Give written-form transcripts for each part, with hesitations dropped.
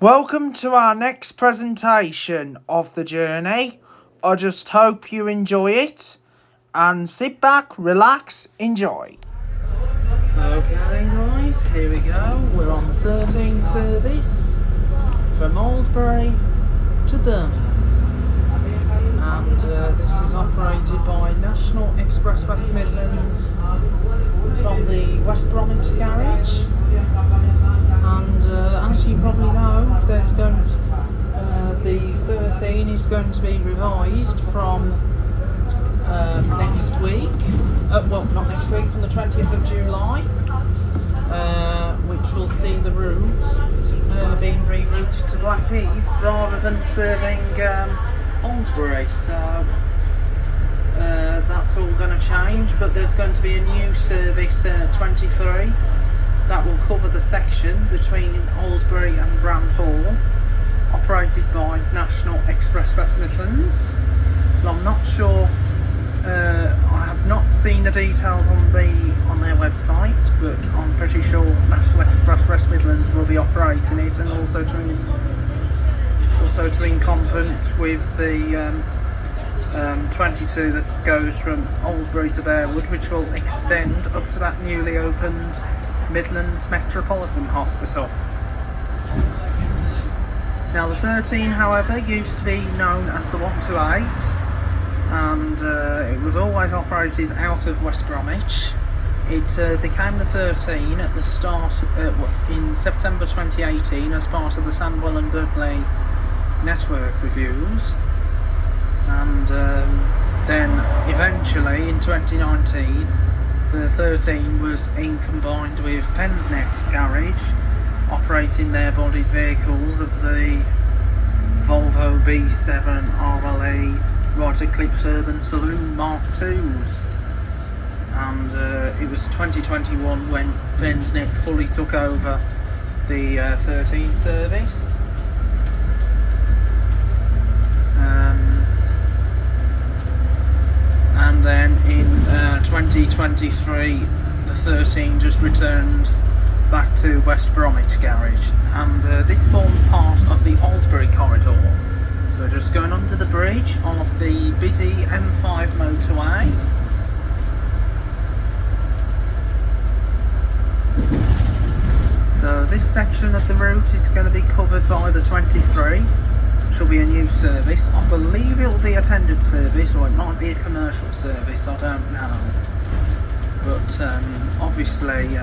Welcome to our next presentation of the journey. I just hope you enjoy it and sit back, relax, enjoy. Okay then guys, here we go. We're on the 13 service from Oldbury to Birmingham. And this is operated by National Express West Midlands from the West Bromwich garage. And as you probably know, there's going to, the 13 is going to be revised from next week. Well, not next week, from the 20th of July, which will see the route being rerouted to Blackheath rather than serving Oldbury. So that's all going to change, but there's going to be a new service 23 that will cover the section between Oldbury and Bramhall, operated by National Express West Midlands. Well, I'm not sure, I have not seen the details on their website, but I'm pretty sure National Express West Midlands will be operating it, and also to incumbent with the 22 that goes from Oldbury to Bearwood, which will extend up to that newly opened Midlands Metropolitan Hospital. Now the 13, however, used to be known as the 128, and it was always operated out of West Bromwich. It became the 13 at the start in September 2018 as part of the Sandwell and Dudley network reviews, and then eventually in 2019 the 13 was combined with Pensnet Garage, operating their bodied vehicles of the Volvo B7 RLE Right Eclipse Urban Saloon Mark IIs. And it was 2021 when Pensnet fully took over the 13 service. And then in 2023 the 13 just returned back to West Bromwich garage, and this forms part of the Oldbury corridor. So we're just going under the bridge of the busy M5 motorway. So this section of the route is going to be covered by the 23, which will be a new service. I believe it will be a tendered service, or it might be a commercial service, I don't know. But obviously,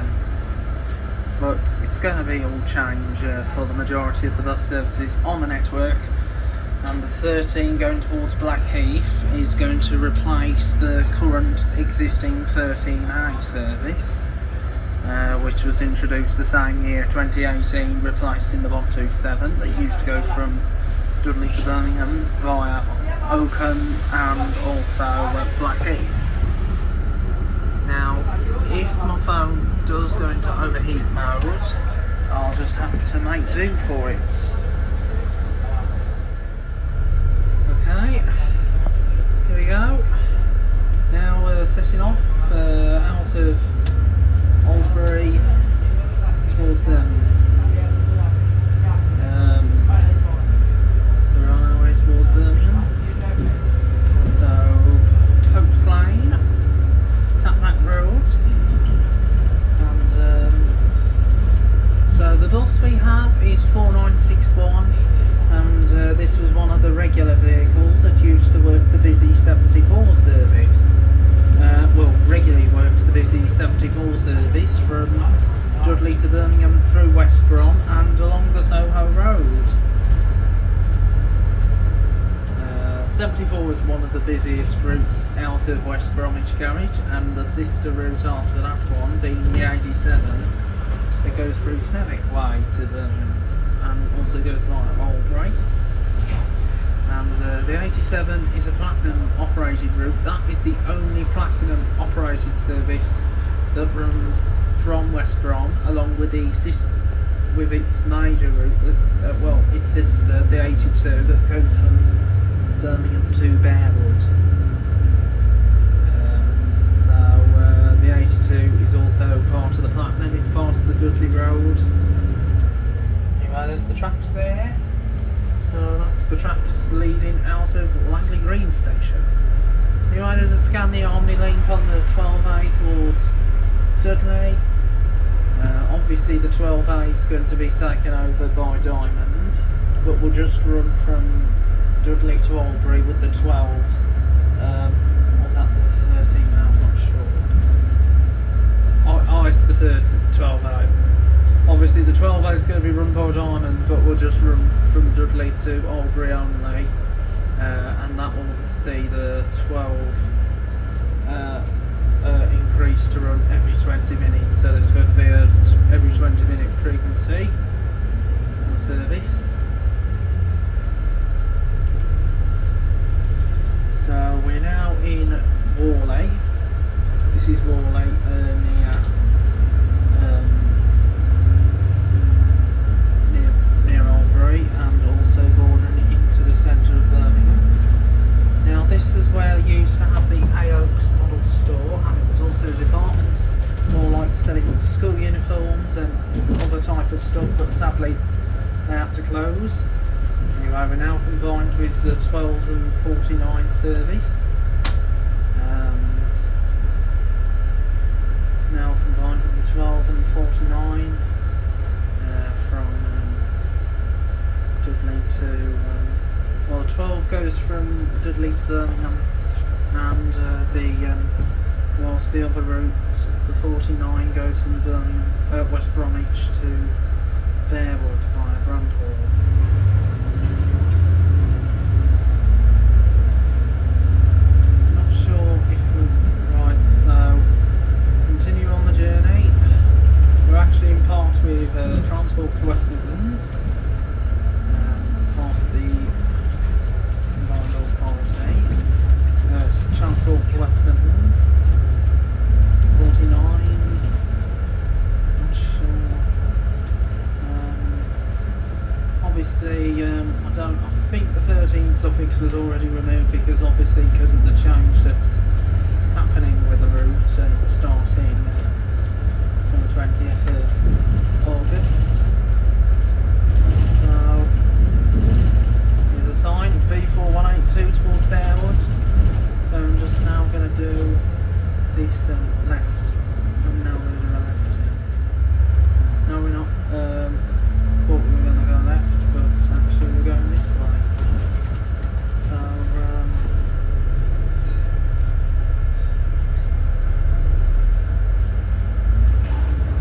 but it's going to be all change for the majority of the bus services on the network. And the 13 going towards Blackheath is going to replace the current existing 13A service, which was introduced the same year, 2018, replacing the 127 that used to go from Dudley to Birmingham via Oakham and also Blackheath. Now, if my phone does go into overheat mode, I'll just have to make do for it. Okay, here we go. Now we're setting off out of Oldbury towards Birmingham. So we're on our way towards Birmingham. So Popes Lane, Tapnack Road, and so the bus we have is 4961, and this was one of the regular vehicles that used to work the busy 74 service. Well, regularly works the busy 74 service from Dudley to Birmingham through West Brom and along the Soho Road. 74 is one of the busiest routes out of West Bromwich garage, and the sister route after that one being the 87 that goes through Snevick Way to Birmingham and also goes via Oldbury. And the 87 is a platinum operated route. That is the only platinum operated service that runs from West Brom, along with its major route, well, its sister, the 82, that goes from Birmingham to Bearwood. So the 82 is also part of the platinum. It's part of the Dudley Road. Anyway, there's the tracks there. So that's the tracks leading out of Langley Green Station. Anyway, there's a Scania Omni link on the 12A towards Dudley. Obviously the 12A is going to be taken over by Diamond, but we'll just run from Dudley to Oldbury with the 12s. Was that the 13 now? I'm not sure. Oh, it's the 12A. Obviously the 12A is going to be run by Diamond, but we'll just run from Dudley to Oldbury only, and that will see the 12 increase to run every 20 minutes, so there's going to be a every 20 minute frequency on service. So we're now in Warley. This is Warley near Oldbury, and also bordering into the centre of Birmingham. Now this was where they used to have the AOX model store, and it was also departments more like selling school uniforms and other type of stuff, but sadly they had to close. Anyway, we're now combined with the 12 and 49 service. It's now combined with the 12 and 49 from Dudley to well, 12 goes from Dudley to Birmingham, and whilst the other route, the 49, goes from Birmingham, West Bromwich to Bearwood via Brandhall. Not sure if we're right, so continue on the journey. We're actually in part with Transport for West Midlands as part of the combined authority. Transport for West Midlands. 49s, not sure. Obviously, I think the 13 suffix was already removed because of the change that's happening with the route starting from the 20th of August. So there's a sign B4182 towards Bearwood. So I'm just now going to do this left. I'm now going to do a left. No, we're not. Thought we were going to go left, but actually we're going this way. So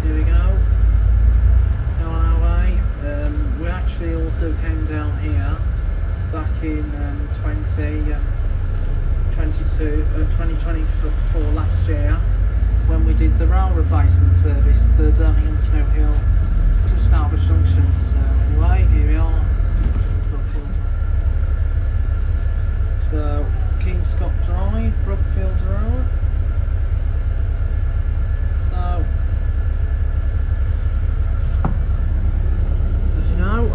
here we go. Go on our way. We actually also came down here back in 2024 last year, when we did the rail replacement service, the Birmingham Snow Hill to Starbridge Junction. So anyway, here we are. So King Scott Drive, Brookfield Road. So as you know,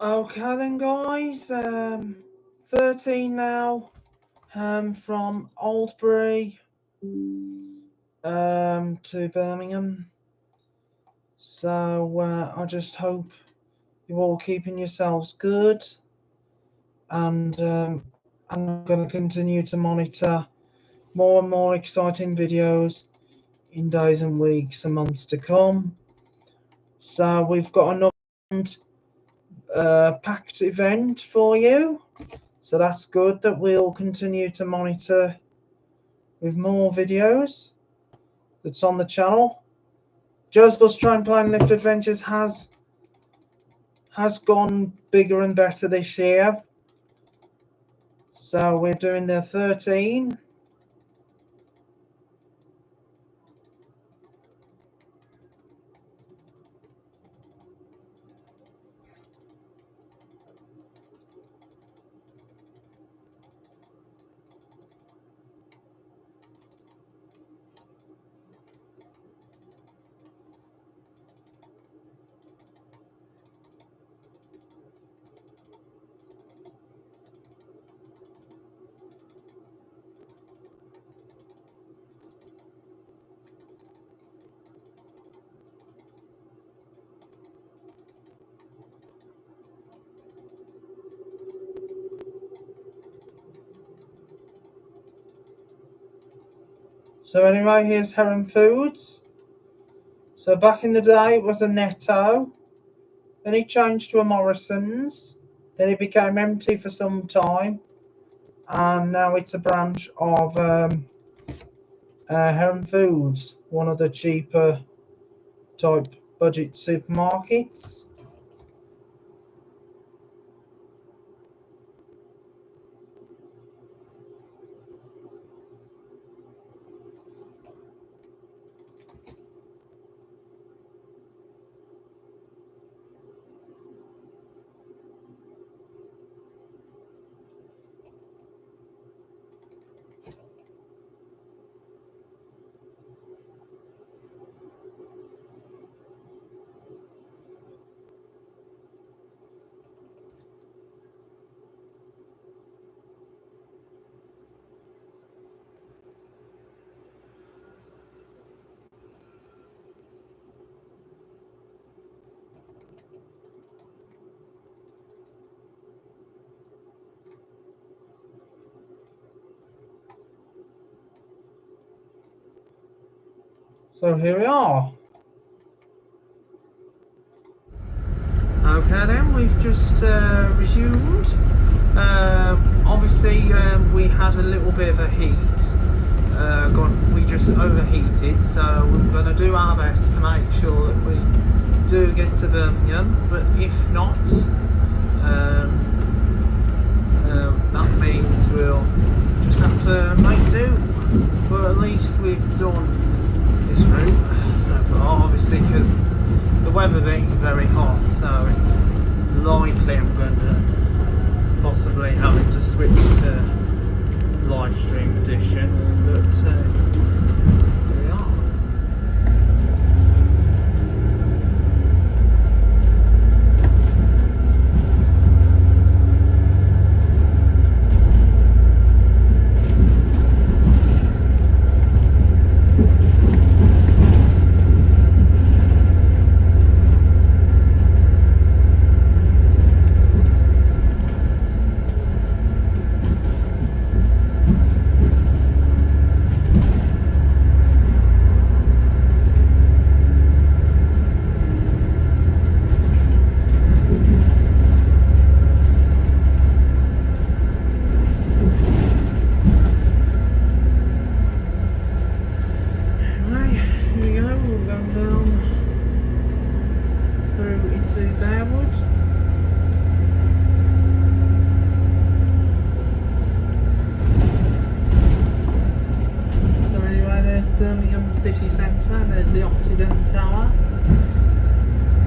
okay then guys, 13 now, from Oldbury to Birmingham. So I just hope you're all keeping yourselves good, and I'm going to continue to monitor more and more exciting videos in days and weeks and months to come. So we've got another packed event for you, so that's good that we'll continue to monitor with more videos that's on the channel. Joe's Bus Train Plane Lift Adventures has gone bigger and better this year. So we're doing the 13. So anyway, here's Heron Foods. So back in the day it was a Netto, then it changed to a Morrison's, then it became empty for some time, and now it's a branch of Heron Foods, one of the cheaper type budget supermarkets. So here we are. Okay then, we've just resumed. Obviously we had a little bit of a heat. We just overheated, so we're going to do our best to make sure that we do get to Birmingham, but if not, that means we'll just have to make do. But at least we've done this route so far, obviously, because the weather being very hot, so it's likely I'm going to possibly having to switch to live stream edition, but here we are. Birmingham city centre, there's the Octagon Tower,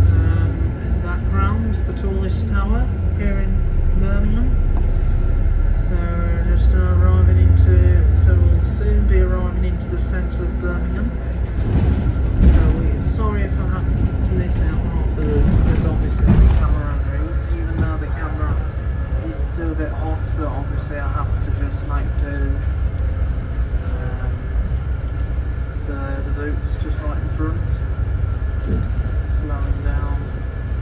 in the background, the tallest tower here in Birmingham. So we're just arriving into, so we'll soon be arriving into the centre of Birmingham. So sorry if I have to miss out half the route, because obviously the camera route, even though the camera is still a bit hot, but obviously I have to just make do. So there's a boots just right in front, slowing down.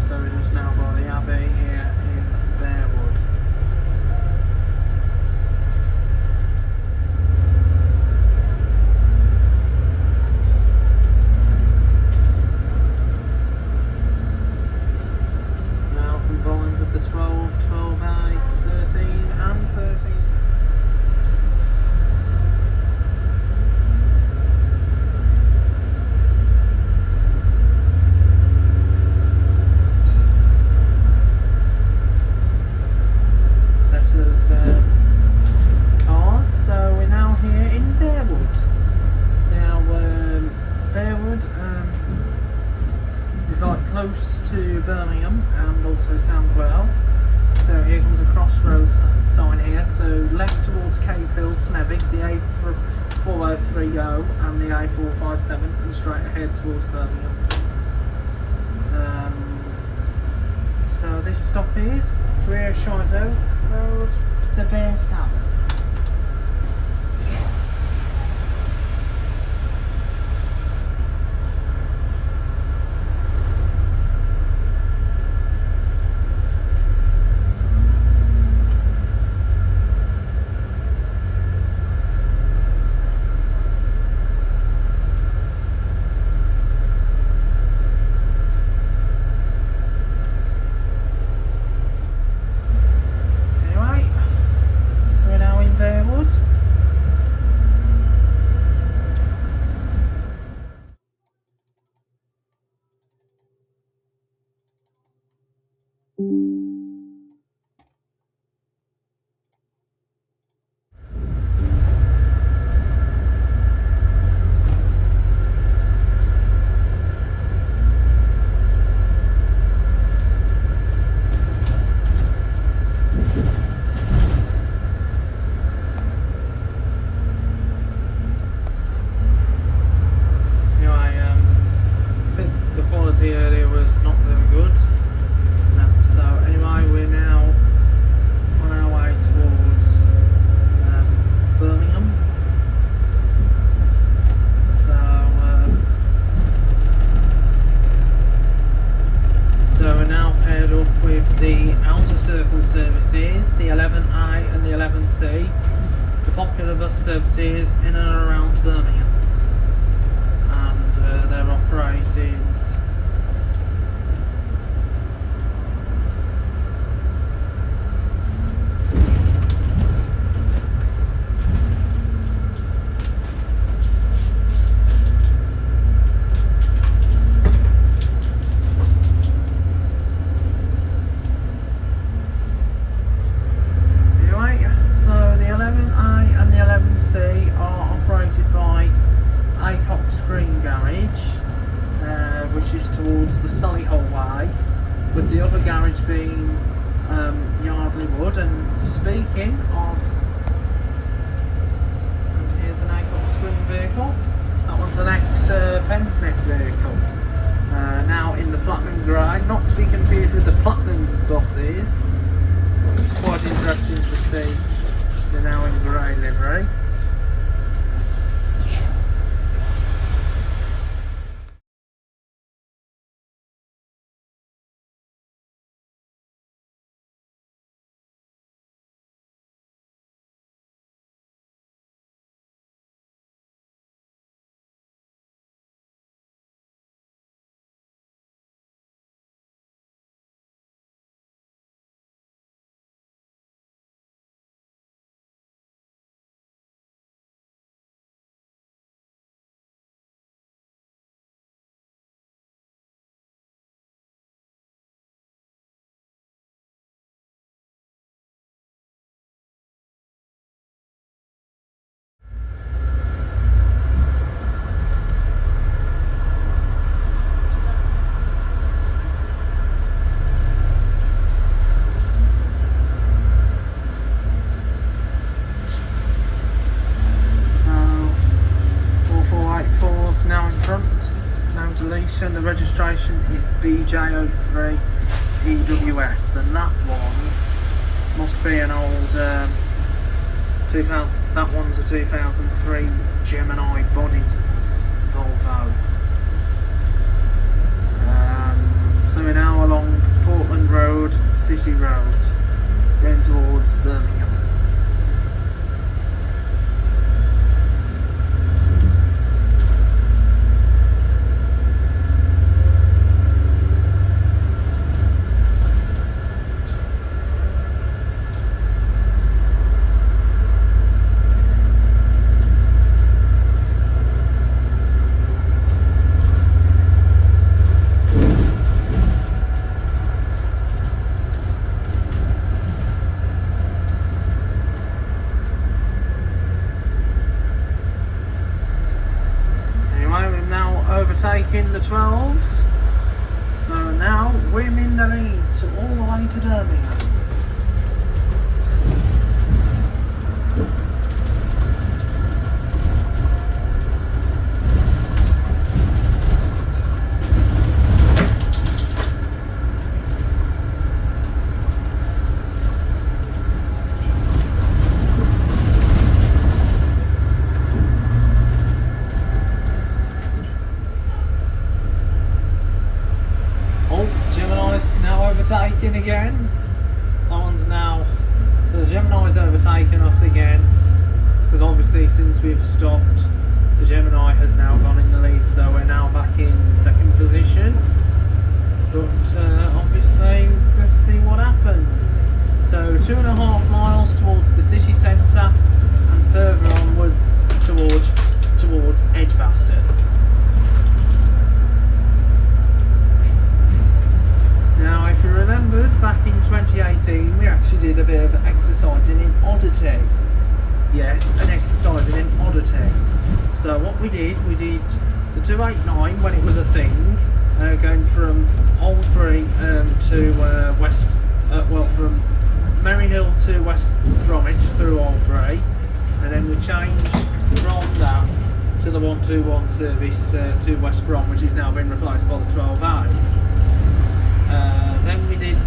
So we're just now by the Abbey here in Bearwood. Birmingham and also Sandwell. So here comes a crossroads sign here, so left towards Cape Hill, Snevik, the A4030 and the A457, and straight ahead towards Birmingham. So this stop is Freershires Oak Road, the Bear Tavern. Earlier was not very good. So anyway, we're now on our way towards Birmingham. So we're now paired up with the outer circle services, the 11A and the 11C, the popular bus services in and around Birmingham, and they're operating towards the Solihull Way, with the other garage being Yardley Wood. And speaking of, here's an ACOX Swing vehicle. That one's an ex-Penn's Neck vehicle, now in the platinum grey, not to be confused with the platinum buses. It's quite interesting to see they're now in grey livery. Now in front, no deletion. The registration is BJ03 EWS, and that one must be an old 2000. That one's a 2003 Gemini bodied Volvo. So we're now along Portland Road, City Road, going towards Birmingham. Overtaking the 12s, So now we're in the lead, so all the way to Birmingham. Overtaken again. That one's now, so the Gemini's overtaken us again, because obviously since we've stopped, the Gemini has now gone in the lead, so we're now back in second position. But obviously, let's see what happens. So 2.5 miles towards the city centre, and further onwards towards Edgbaston. Now, if you remembered, back in 2018, we actually did a bit of exercising in oddity. Yes, an exercising in oddity. So what we did the 289 when it was a thing, going from Oldbury to from Maryhill to West Bromwich through Oldbury, and then we changed from that to the 121 service to West Brom, which has now been replaced by the 12A. Then we did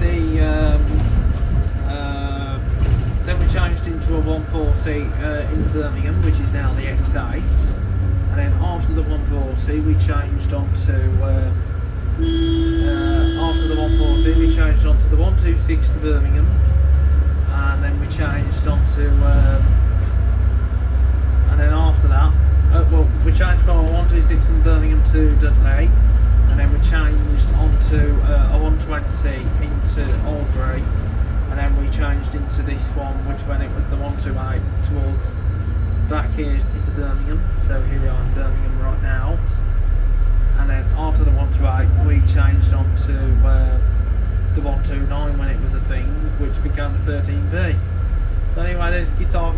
then we changed into a 140 into Birmingham, which is now the X8. And then after the 140, we changed onto the 126 to Birmingham, and then we changed onto and then after that, we changed from a 126 from Birmingham to Dudley. And then we changed onto a 120 into Oldbury, and then we changed into this one, which when it was the 128 towards back here into Birmingham. So here we are in Birmingham right now. And then after the 128, we changed onto the 129 when it was a thing, which became the 13B. So anyway, there's guitar,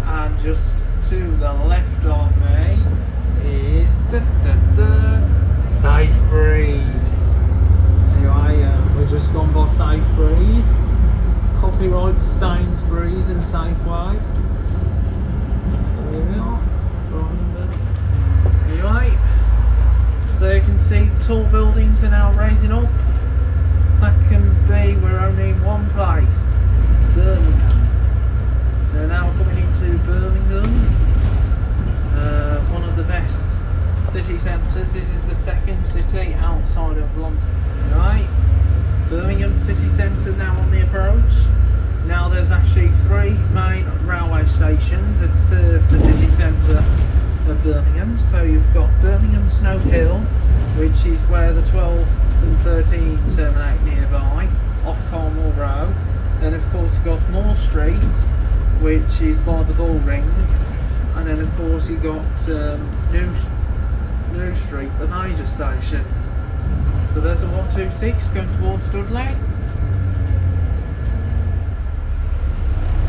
and just to the left of me is Sainsbury's. Anyway, we've just gone by Sainsbury's. Copyright to Sainsbury's and Safeway. So here we are. Anyway, so you can see the tall buildings are now raising up. That can be, we're only in one place, Birmingham. So now we're coming into Birmingham, one of the best city centres. This is the second city outside of London. Right, Birmingham city centre now on the approach. Now there's actually 3 main railway stations that serve the city centre of Birmingham. So you've got Birmingham Snow Hill, which is where the 12 and 13 terminate nearby, off Carmel Road. Then of course you've got Moor Street, which is by the Bull Ring, and then of course you've got New Street, the major station. So there's a 126 going towards Dudley.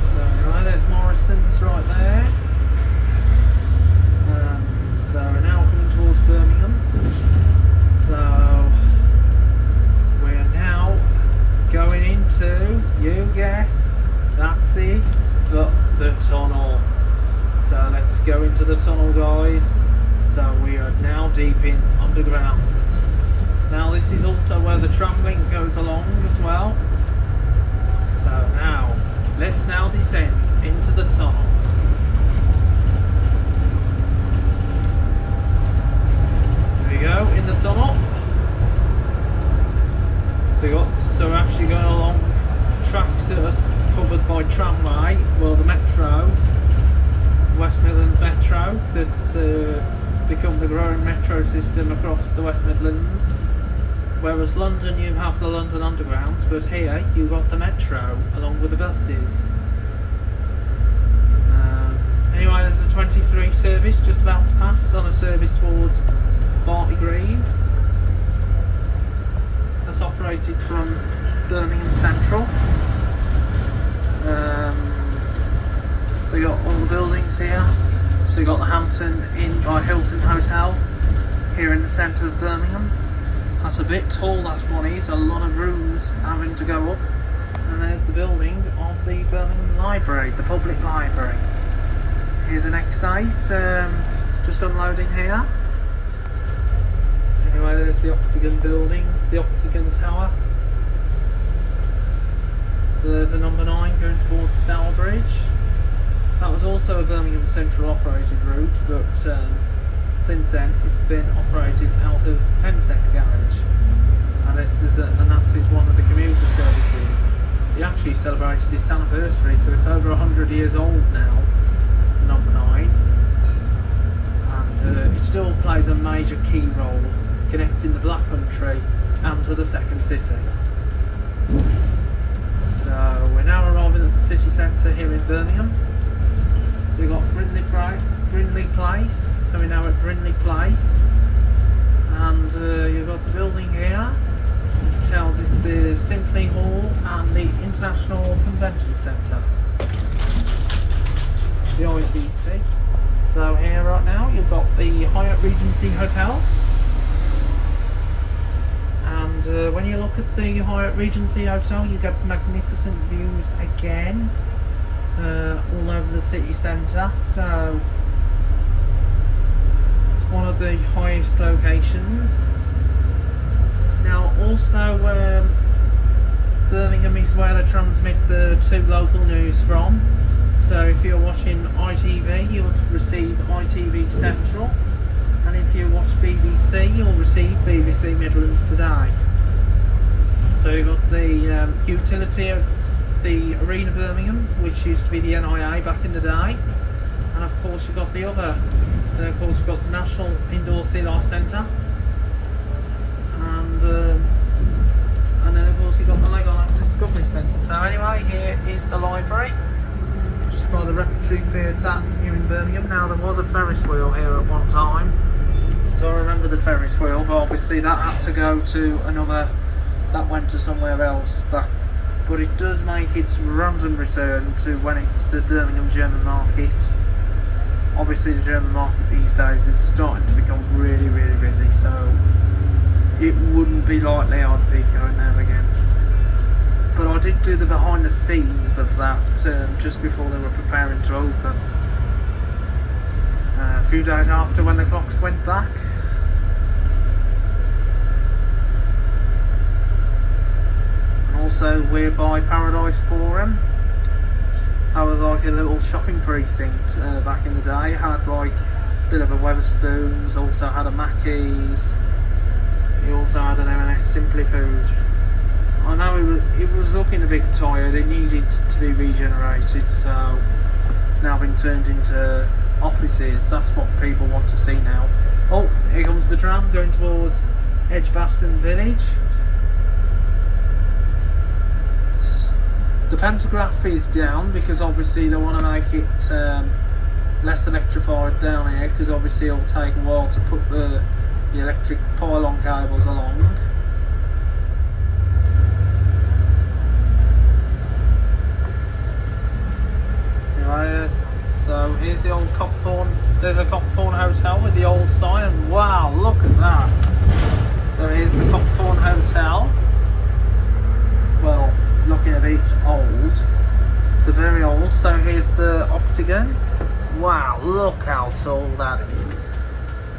So anyway, there's Morrison's right there. So we're now coming towards Birmingham. So we're now going into, you guess, that's it, the tunnel. So let's go into the tunnel, guys. So we are now deep in underground. Now this is also where the tram link goes along as well. So now, let's now descend into the tunnel. There we go, in the tunnel. So we're actually going along tracks that are covered by tramway, well the Metro, West Midlands Metro, that's become the growing metro system across the West Midlands. Whereas London, you have the London Underground, but here you've got the Metro along with the buses. Anyway, there's a 23 service just about to pass on a service towards Bartley Green. That's operated from Birmingham Central. So you got all the buildings here. So you got the Hampton Inn by Hilton Hotel here in the centre of Birmingham. That's a bit tall, that one is. A lot of rooms having to go up. And there's the building of the Birmingham Library, the public library. Here's an NX8 just unloading here. Anyway, there's the Octagon building, the Octagon Tower. So there's a number 9 going towards Stourbridge. That was also a Birmingham Central operated route, but since then it's been operated out of Pensec Garage. And that is one of the commuter services. It actually celebrated its anniversary, so it's over 100 years old now, number 9. And it still plays a major key role connecting the Black Country and to the second city. So we're now arriving at the city centre here in Birmingham. So we've got Brindley Place, so we're now at Brindley Place. And you've got the building here, which houses the Symphony Hall and the International Convention Centre, the ICC. So here right now you've got the Hyatt Regency Hotel. And when you look at the Hyatt Regency Hotel, you get magnificent views again all over the city centre. So it's one of the highest locations. Now also Birmingham is where they transmit the 2 local news from. So if you're watching ITV, you'll receive ITV Central. And if you watch BBC, you'll receive BBC Midlands Today. So you've got the utility of the Arena Birmingham, which used to be the NIA back in the day. And of course you've got the other, of course you've got the National Indoor Sea Life Centre. And then of course you've got the Legoland Discovery Centre. So anyway, here is the library, just by the Repertory Theatre here in Birmingham. Now there was a Ferris wheel here at one time. So I remember the Ferris wheel, but obviously that had to go to another, that went to somewhere else back. But it does make its random return to when it's the Birmingham German market. Obviously the German market these days is starting to become really, really busy, so it wouldn't be likely I'd be going there again. But I did do the behind the scenes of that just before they were preparing to open. A few days after when the clocks went back. And also we're by Paradise Forum. That was like a little shopping precinct back in the day. Had like a bit of a Wetherspoons, also had a Mackey's. You also had an M&S Simply Food. I know it was looking a bit tired, it needed to be regenerated, so it's now been turned into offices. That's what people want to see now. Oh, here comes the tram going towards Edgbaston Village. The pantograph is down because obviously they want to make it less electrified down here, because obviously it'll take a while to put the electric pylon cables along. Anyway, so here's the old Copthorne. There's a Copthorne Hotel with the old sign, and wow, look at that. So here's the Copthorne Hotel. Well, looking a bit old. So very old. So here's the Octagon. Wow, look how tall that is.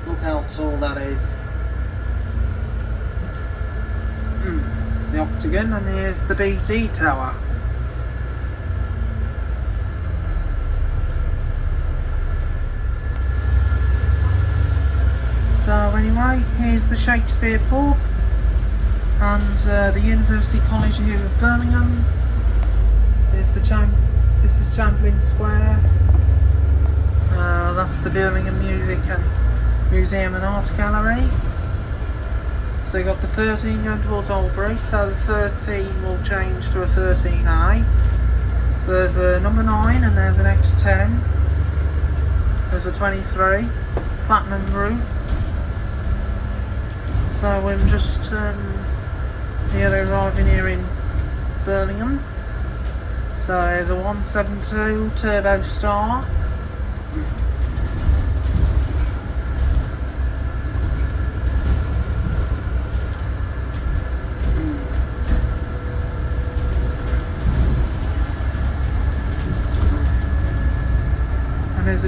Look how tall that is. The Octagon, and here's the BT Tower. So anyway, here's the Shakespeare pub and the University College here of Birmingham. There's the this is Champlain Square. That's the Birmingham Museum and Art Gallery. So you got the 13 going towards Oldbury, so the 13 will change to a 13A. So there's a number 9 and there's an X10. There's a 23, Platinum Routes. So I'm just nearly arriving here in Birmingham. So there's a 172 Turbo Star.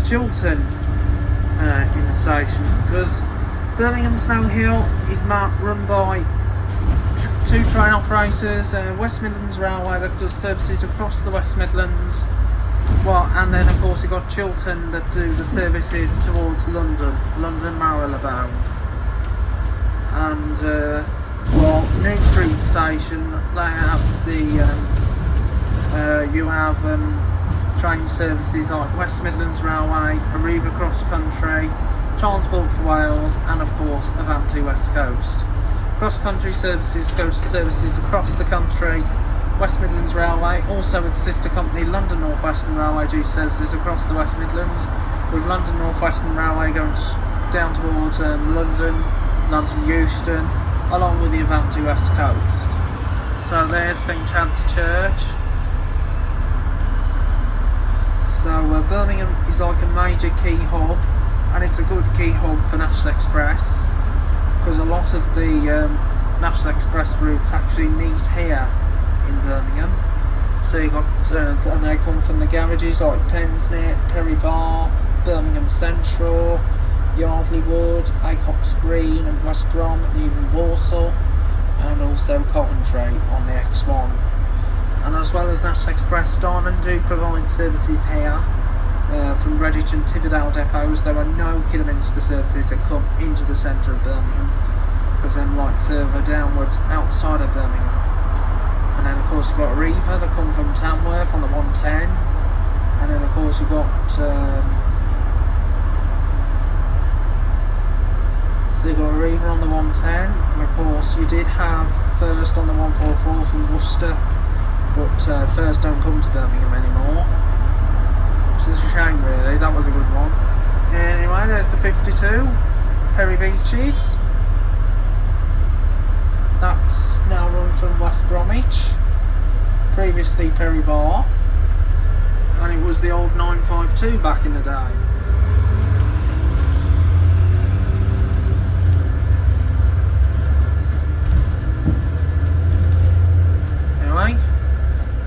Chiltern in the station, because Birmingham Snow Hill is run by two train operators, West Midlands Railway that does services across the West Midlands, and then of course you've got Chiltern that do the services towards London Marylebone. And New Street Station, they have you have train services like West Midlands Railway, Arriva Cross Country, Transport for Wales, and of course Avanti West Coast. Cross country services go to services across the country. West Midlands Railway, also with sister company London North Western Railway, do services across the West Midlands, with London North Western Railway going down towards London Euston, along with the Avanti West Coast. So there's St Chad's Church. So Birmingham is like a major key hub, and it's a good key hub for National Express, because a lot of the National Express routes actually meet here in Birmingham. So you got and they come from the garages like Pensnett, Perry Bar, Birmingham Central, Yardley Wood, Acox Green and West Brom, and even Walsall, and also Coventry on the X1. And as well as National Express, Diamond do provide services here from Redditch and Tibberdale depots. There are no Kidderminster services that come into the centre of Birmingham, because they're like further downwards outside of Birmingham. And then of course you've got Arriva that come from Tamworth on the 110, and then of course you've got Arriva on the 110, and of course you did have First on the 144 from Worcester, but First don't come to Birmingham anymore, which is a shame really. That was a good one. Anyway, there's the 52 Perry Beaches. That's now run from West Bromwich, previously Perry Bar, and it was the old 952 back in the day. Anyway,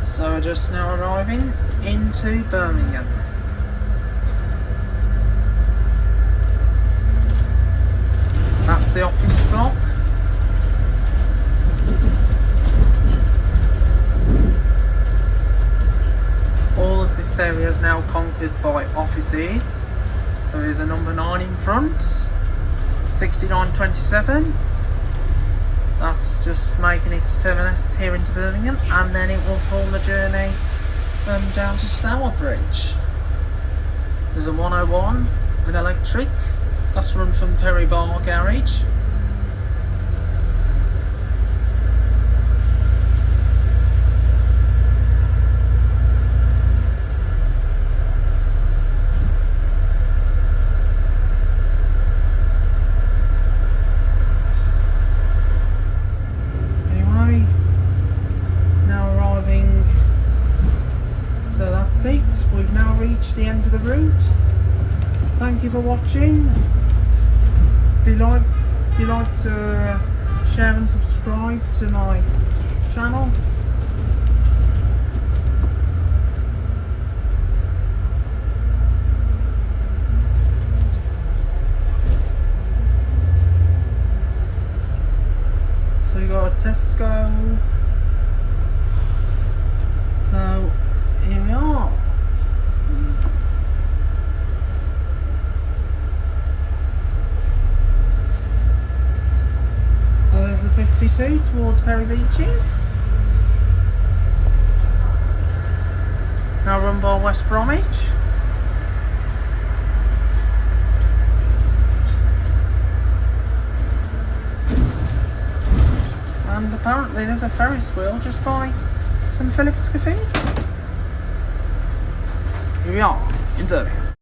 so we're just now arriving into Birmingham. That's the office block. All of this area is now conquered by offices. So there's a number 9 in front, 6927. That's just making its terminus here into Birmingham, and then it will form the journey down to Stour Bridge. There's a 101, an electric, that's run from Perry Bar Garage. We've now reached the end of the route. Thank you for watching. If you like to share and subscribe to my channel. So we got a Tesco. So here we are. So there's the 52 towards Perry Beaches. Now run by West Bromwich. And apparently there's a Ferris wheel just by St Philip's Cathedral. Here we are in Birmingham.